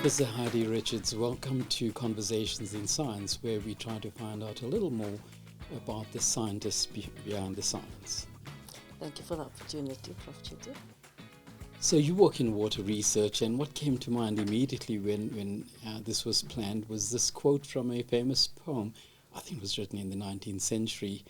Professor Heidi Richards, welcome to Conversations in Science, where we try to find out a little more about the scientists behind the science. Thank you for the opportunity, Prof. Chetty. So you work in water research, and what came to mind immediately when this was planned was this quote from a famous poem, I think it was written in the 19th century,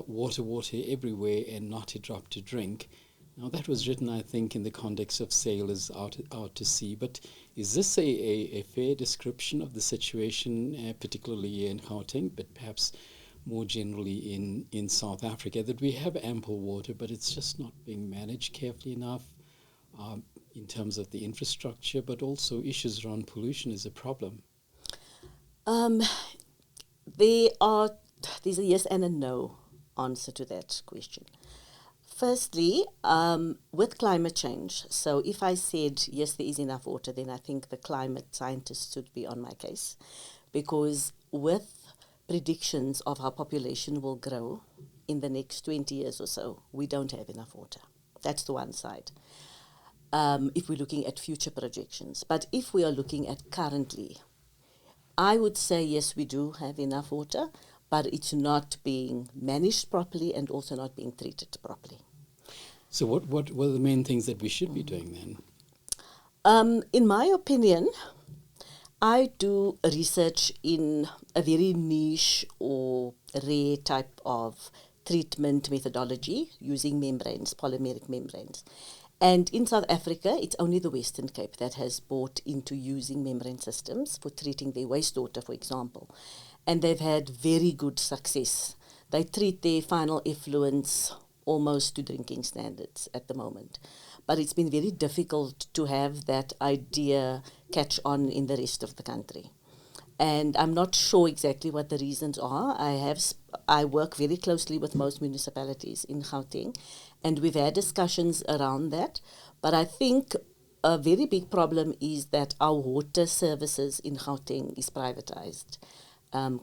water, water everywhere and not a drop to drink. Now that was written, I think, in the context of sailors out to sea, but is this a fair description of the situation, particularly in Gauteng, but perhaps more generally in South Africa, that we have ample water, but it's just not being managed carefully enough in terms of the infrastructure, but also issues around pollution is a problem? There's a yes and a no answer to that question. Firstly, with climate change, so if I said, yes, there is enough water, then I think the climate scientists should be on my case, because with predictions of how population will grow in the next 20 years or so, we don't have enough water. That's the one side, if we're looking at future projections. But if we are looking at currently, I would say, yes, we do have enough water, but it's not being managed properly and also not being treated properly. So what are the main things that we should be doing then? In my opinion, I do research in a very niche or rare type of treatment methodology using membranes, polymeric membranes. And in South Africa, it's only the Western Cape that has bought into using membrane systems for treating their wastewater, for example. And they've had very good success. They treat their final effluents almost to drinking standards at the moment. But it's been very difficult to have that idea catch on in the rest of the country. And I'm not sure exactly what the reasons are. I work very closely with most municipalities in Gauteng, and we've had discussions around that. But I think a very big problem is that our water services in Gauteng is privatized.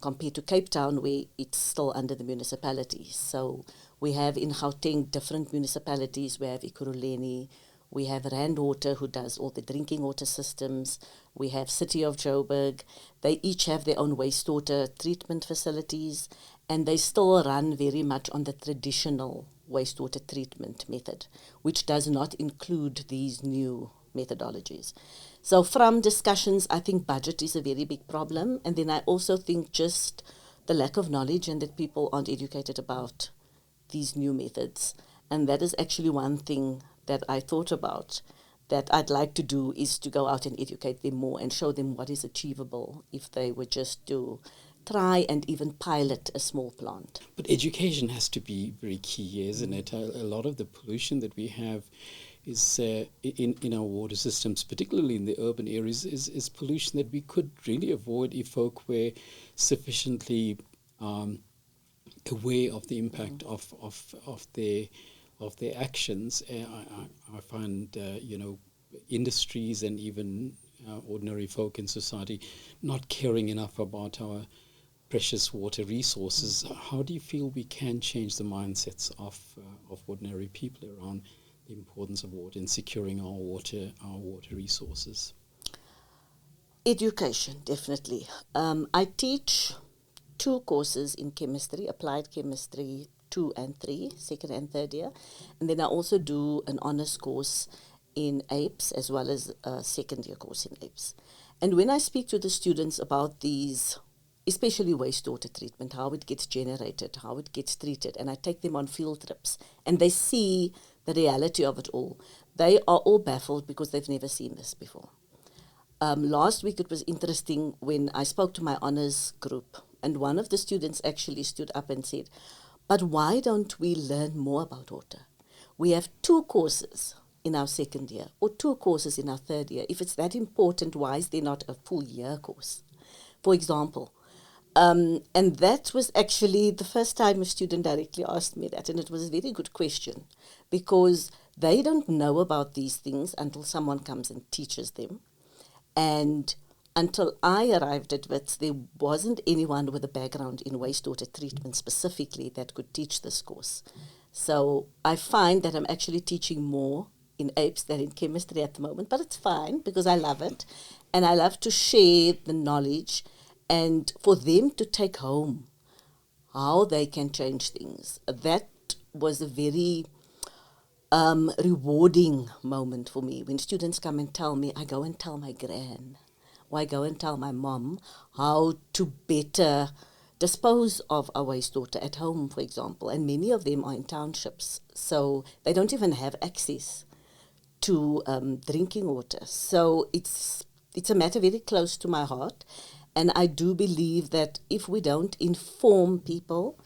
Compared to Cape Town, where it's still under the municipality. So we have in Gauteng different municipalities. We have Ekurhuleni, we have Rand Water, who does all the drinking water systems. We have City of Joburg. They each have their own wastewater treatment facilities, and they still run very much on the traditional wastewater treatment method, which does not include these new methodologies. So from discussions, I think budget is a very big problem. And then I also think just the lack of knowledge and that people aren't educated about these new methods. And that is actually one thing that I thought about that I'd like to do, is to go out and educate them more and show them what is achievable if they were just to try and even pilot a small plant. But education has to be very key, isn't it? A lot of the pollution that we have is in our water systems, particularly in the urban areas, is pollution that we could really avoid if folk were sufficiently aware of the impact of their actions. I find industries and even ordinary folk in society not caring enough about our precious water resources. How do you feel we can change the mindsets of ordinary people around the importance of water and securing our water resources? Education, definitely. I teach 2 courses in chemistry, applied chemistry 2 and 3, second and third year. And then I also do an honors course in apes as well as a second year course in apes. And when I speak to the students about these, especially wastewater treatment, how it gets generated, how it gets treated, and I take them on field trips, and they see the reality of it all, they are all baffled because they've never seen this before. Last week it was interesting when I spoke to my honors group, and one of the students actually stood up and said, but why don't we learn more about water? We have 2 courses in our second year or 2 courses in our third year. If it's that important, why is there not a full year course, for example? And that was actually the first time a student directly asked me that, and it was a very good question, because they don't know about these things until someone comes and teaches them. And until I arrived at Wits, there wasn't anyone with a background in wastewater treatment specifically that could teach this course. So I find that I'm actually teaching more in apes than in chemistry at the moment, but it's fine because I love it. And I love to share the knowledge and for them to take home how they can change things. That was a very rewarding moment for me. When students come and tell me, I go and tell my gran, or I go and tell my mom how to better dispose of our wastewater at home, for example. And many of them are in townships, so they don't even have access to drinking water. So it's a matter very close to my heart. And I do believe that if we don't inform people,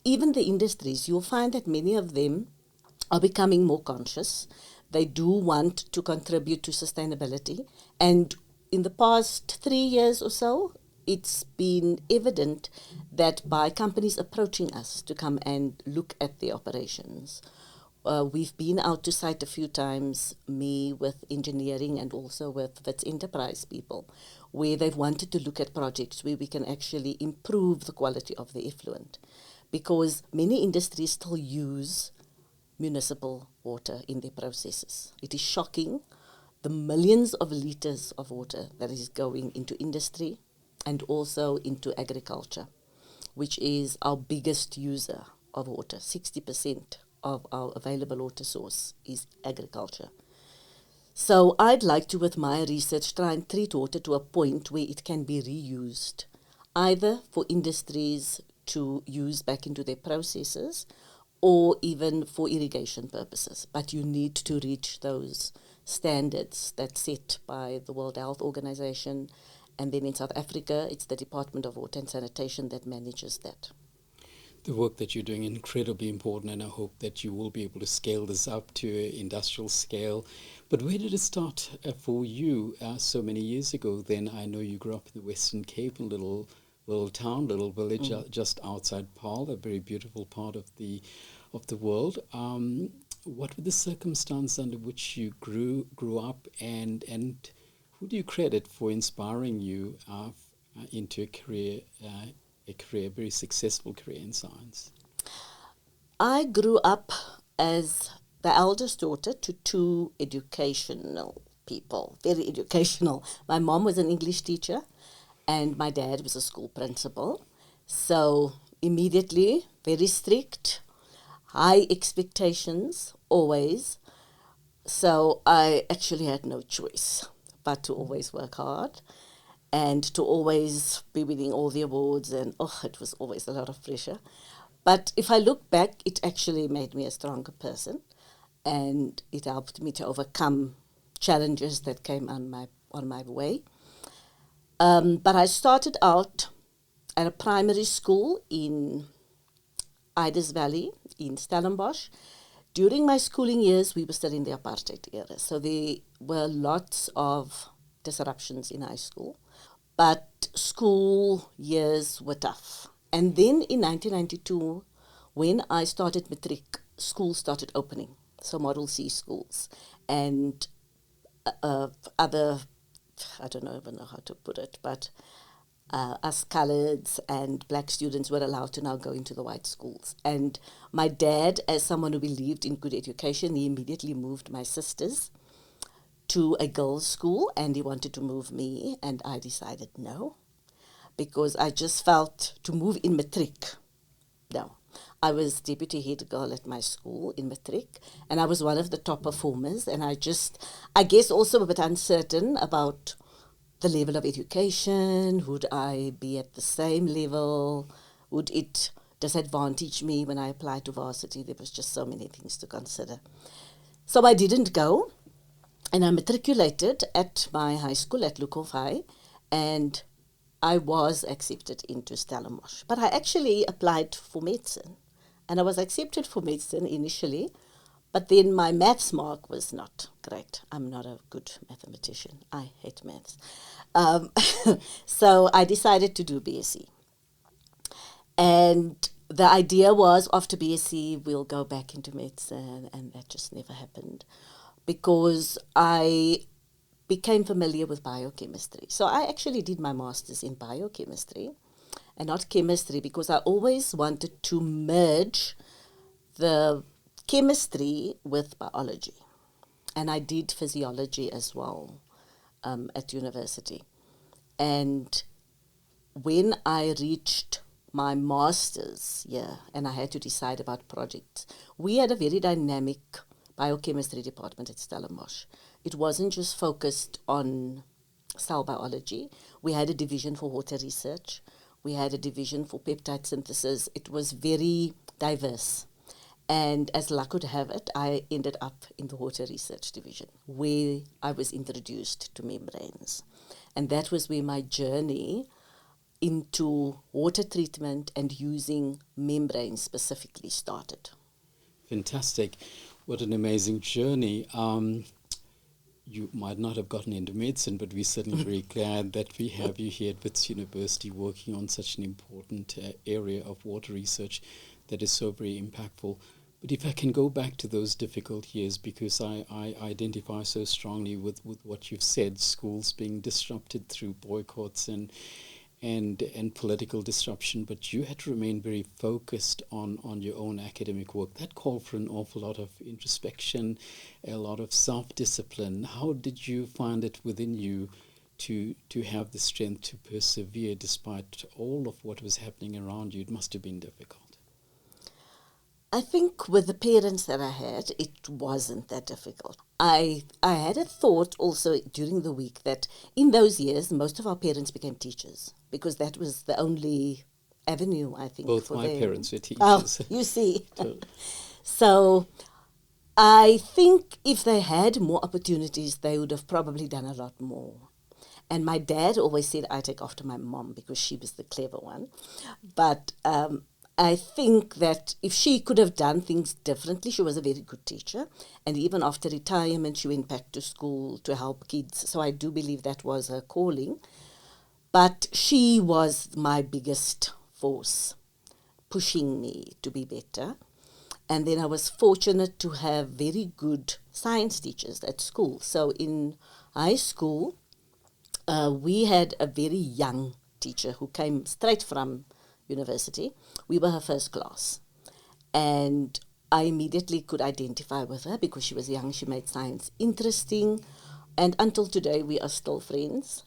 even the industries, you'll find that many of them are becoming more conscious. They do want to contribute to sustainability. And in the past 3 years or so, it's been evident that by companies approaching us to come and look at the operations, we've been out to site a few times, me with engineering and also with Wits Enterprise people, where they've wanted to look at projects where we can actually improve the quality of the effluent. Because many industries still use municipal water in their processes. It is shocking the millions of litres of water that is going into industry and also into agriculture, which is our biggest user of water. 60% of our available water source is agriculture. So I'd like to, with my research, try and treat water to a point where it can be reused, either for industries to use back into their processes or even for irrigation purposes. But you need to reach those standards that's set by the World Health Organization. And then in South Africa, it's the Department of Water and Sanitation that manages that. The work that you're doing is incredibly important, and I hope that you will be able to scale this up to an industrial scale. But where did it start for you so many years ago? Then I know you grew up in the Western Cape, a little town, little village just outside Paarl, a very beautiful part of the world. What were the circumstances under which you grew up, and who do you credit for inspiring you into a very successful career in science? I grew up as the eldest daughter to two educational people, very educational. My mom was an English teacher and my dad was a school principal. So immediately, very strict, high expectations, always. So I actually had no choice but to always work hard and to always be winning all the awards, and it was always a lot of pressure. But if I look back, it actually made me a stronger person, and it helped me to overcome challenges that came on my way. But I started out at a primary school in Idas Valley in Stellenbosch. During my schooling years, we were still in the apartheid era, so there were lots of disruptions in high school. But school years were tough. And then in 1992, when I started matric, schools started opening. So Model C schools and other, I don't even know how to put it, but us coloureds and black students were allowed to now go into the white schools. And my dad, as someone who believed in good education, he immediately moved my sisters to a girls' school, and he wanted to move me, and I decided no, because I just felt to move in matric. No. I was deputy head girl at my school in matric, and I was one of the top performers, and I guess also a bit uncertain about the level of education. Would I be at the same level? Would it disadvantage me when I applied to varsity? There was just so many things to consider. So I didn't go. And I matriculated at my high school at Lukhof High, and I was accepted into Stellenbosch. But I actually applied for medicine, and I was accepted for medicine initially, but then my maths mark was not great. I'm not a good mathematician. I hate maths. So I decided to do BSc. And the idea was after BSc, we'll go back into medicine, and that just never happened, because I became familiar with biochemistry. So I actually did my master's in biochemistry and not chemistry, because I always wanted to merge the chemistry with biology. And I did physiology as well. at university. And when I reached my master's year and I had to decide about projects, we had a very dynamic biochemistry department at Stellenbosch. It wasn't just focused on cell biology. We had a division for water research. We had a division for peptide synthesis. It was very diverse. And as luck would have it, I ended up in the water research division, where I was introduced to membranes. And that was where my journey into water treatment and using membranes specifically started. Fantastic. What an amazing journey. You might not have gotten into medicine, but we're certainly very glad that we have you here at Wits University working on such an important area of water research that is so very impactful. But if I can go back to those difficult years, because I identify so strongly with what you've said, schools being disrupted through boycotts and political disruption, but you had to remain very focused on your own academic work. That called for an awful lot of introspection, a lot of self-discipline. How did you find it within you to have the strength to persevere despite all of what was happening around you? It must have been difficult. I think with the parents that I had, it wasn't that difficult. I had a thought also during the week that in those years, most of our parents became teachers because that was the only avenue, I think, Both for my them. parents were teachers. Oh, you see. So I think if they had more opportunities, they would have probably done a lot more. And my dad always said I take after my mom because she was the clever one. But I think that if she could have done things differently, she was a very good teacher. And even after retirement, she went back to school to help kids. So I do believe that was her calling. But she was my biggest force, pushing me to be better. And then I was fortunate to have very good science teachers at school. So in high school, we had a very young teacher who came straight from university. We were her first class. And I immediately could identify with her because she was young. She made science interesting. And until today, we are still friends.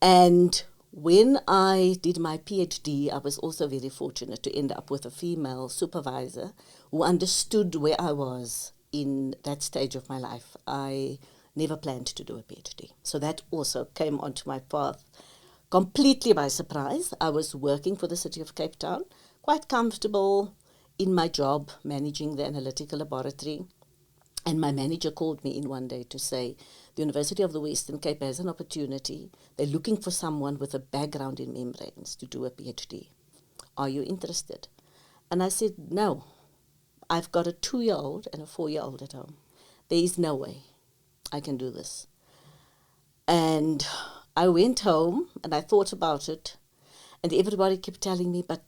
And when I did my PhD, I was also very fortunate to end up with a female supervisor who understood where I was in that stage of my life. I never planned to do a PhD. So that also came onto my path completely by surprise. I was working for the city of Cape Town, quite comfortable in my job, managing the analytical laboratory. And my manager called me in one day to say, the University of the Western Cape has an opportunity. They're looking for someone with a background in membranes to do a PhD. Are you interested? And I said, no. I've got a 2-year-old and a 4-year-old at home. There is no way I can do this. And I went home and I thought about it. And everybody kept telling me, but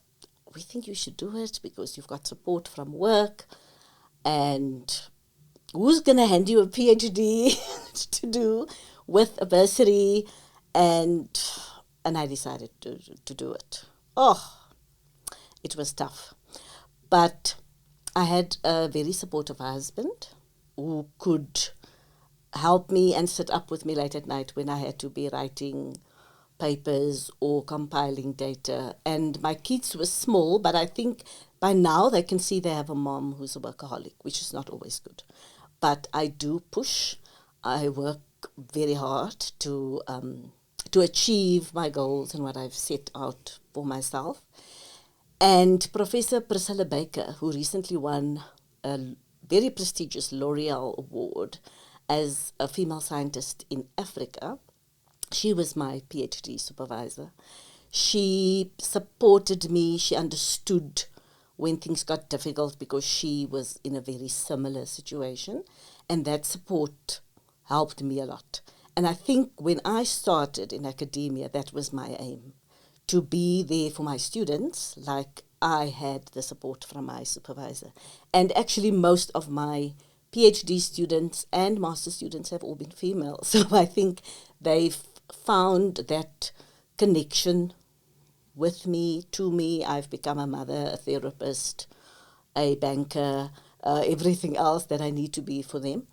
we think you should do it because you've got support from work. And who's going to hand you a PhD to do with a bursary? And I decided to do it. Oh, it was tough. But I had a very supportive husband who could help me and sit up with me late at night when I had to be writing papers or compiling data. And my kids were small, but I think by now they can see they have a mom who's a workaholic, which is not always good. But I do push. I work very hard to achieve my goals and what I've set out for myself. And Professor Priscilla Baker, who recently won a very prestigious L'Oreal Award as a female scientist in Africa, she was my PhD supervisor. She supported me. She understood when things got difficult because she was in a very similar situation. And that support helped me a lot. And I think when I started in academia, that was my aim, to be there for my students like I had the support from my supervisor. And actually most of my PhD students and master students have all been female. So I think they've found that connection with me, to me. I've become a mother, a therapist, a banker, everything else that I need to be for them.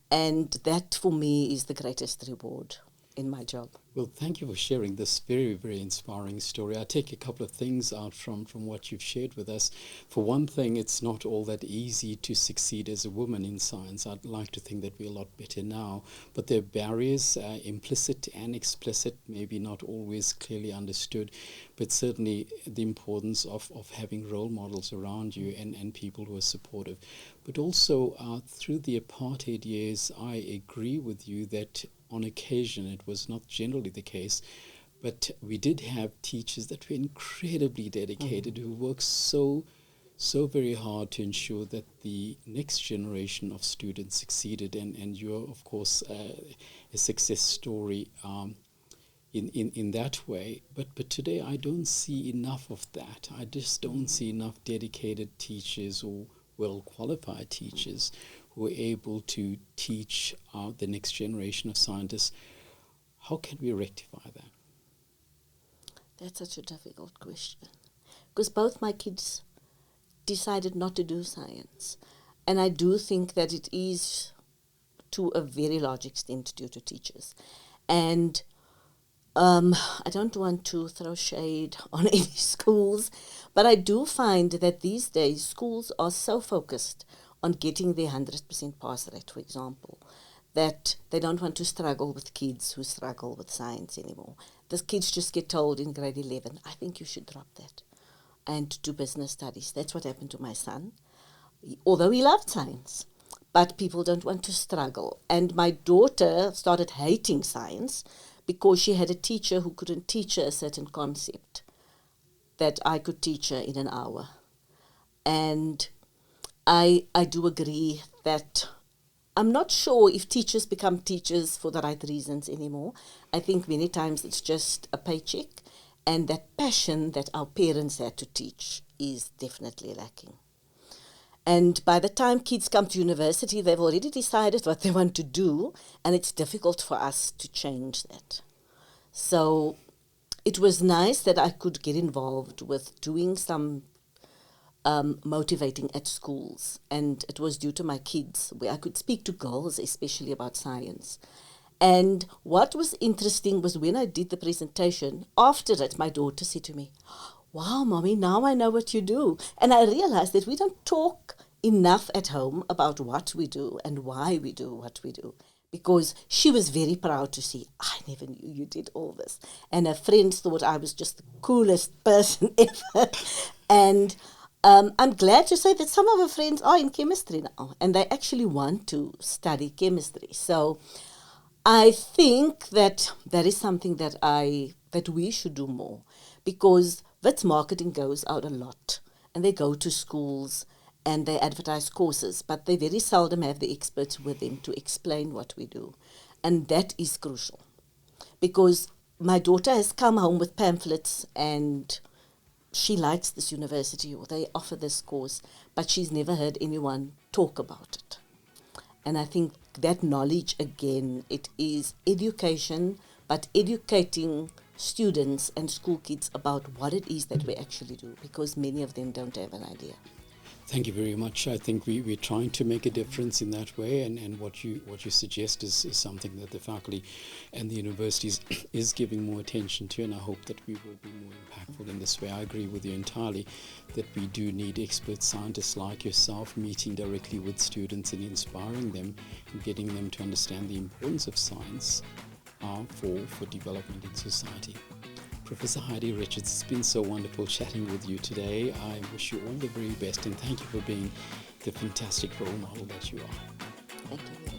And that for me is the greatest reward. in my job. Well, thank you for sharing this very, very inspiring story. I take a couple of things out from what you've shared with us. For one thing, it's not all that easy to succeed as a woman in science. I'd like to think that we're a lot better now. But there are barriers, implicit and explicit, maybe not always clearly understood, but certainly the importance of having role models around you and people who are supportive. But also, through the apartheid years, I agree with you that on occasion, it was not generally the case, but we did have teachers that were incredibly dedicated, who worked so very hard to ensure that the next generation of students succeeded. And you're, of course, a success story in that way. But today, I don't see enough of that. I just don't see enough dedicated teachers or well-qualified teachers who are able to teach the next generation of scientists. How can we rectify that? That's such a difficult question. Because both my kids decided not to do science. And I do think that it is, to a very large extent, due to teachers. And I don't want to throw shade on any schools, but I do find that these days schools are so focused on getting their 100% pass rate, for example, that they don't want to struggle with kids who struggle with science anymore. The kids just get told in grade 11, I think you should drop that and do business studies. That's what happened to my son, although he loved science. But people don't want to struggle. And my daughter started hating science because she had a teacher who couldn't teach her a certain concept that I could teach her in an hour. And I do agree that I'm not sure if teachers become teachers for the right reasons anymore. I think many times it's just a paycheck, and that passion that our parents had to teach is definitely lacking. And by the time kids come to university, they've already decided what they want to do, and it's difficult for us to change that. So it was nice that I could get involved with doing some motivating at schools, and it was due to my kids, where I could speak to girls especially about science. And what was interesting was when I did the presentation, after it my daughter said to me, wow, Mommy, now I know what you do. And I realized that we don't talk enough at home about what we do and why we do what we do, because she was very proud to see, I never knew you did all this. And her friends thought I was just the coolest person ever. And I'm glad to say that some of her friends are in chemistry now, and they actually want to study chemistry. So I think that that is something that we should do more, because Wits marketing goes out a lot, and they go to schools and they advertise courses, but they very seldom have the experts with them to explain what we do. And that is crucial, because my daughter has come home with pamphlets and she likes this university or they offer this course, but she's never heard anyone talk about it. And I think that knowledge, again, it is education, but educating students and school kids about what it is that we actually do, because many of them don't have an idea. Thank you very much. I think we're trying to make a difference in that way, and what you suggest is something that the faculty and the universities is giving more attention to, and I hope that we will be more impactful in this way. I agree with you entirely that we do need expert scientists like yourself meeting directly with students and inspiring them and getting them to understand the importance of science for development in society. Professor Heidi Richards, it's been so wonderful chatting with you today. I wish you all the very best, and thank you for being the fantastic role model that you are. Thank you.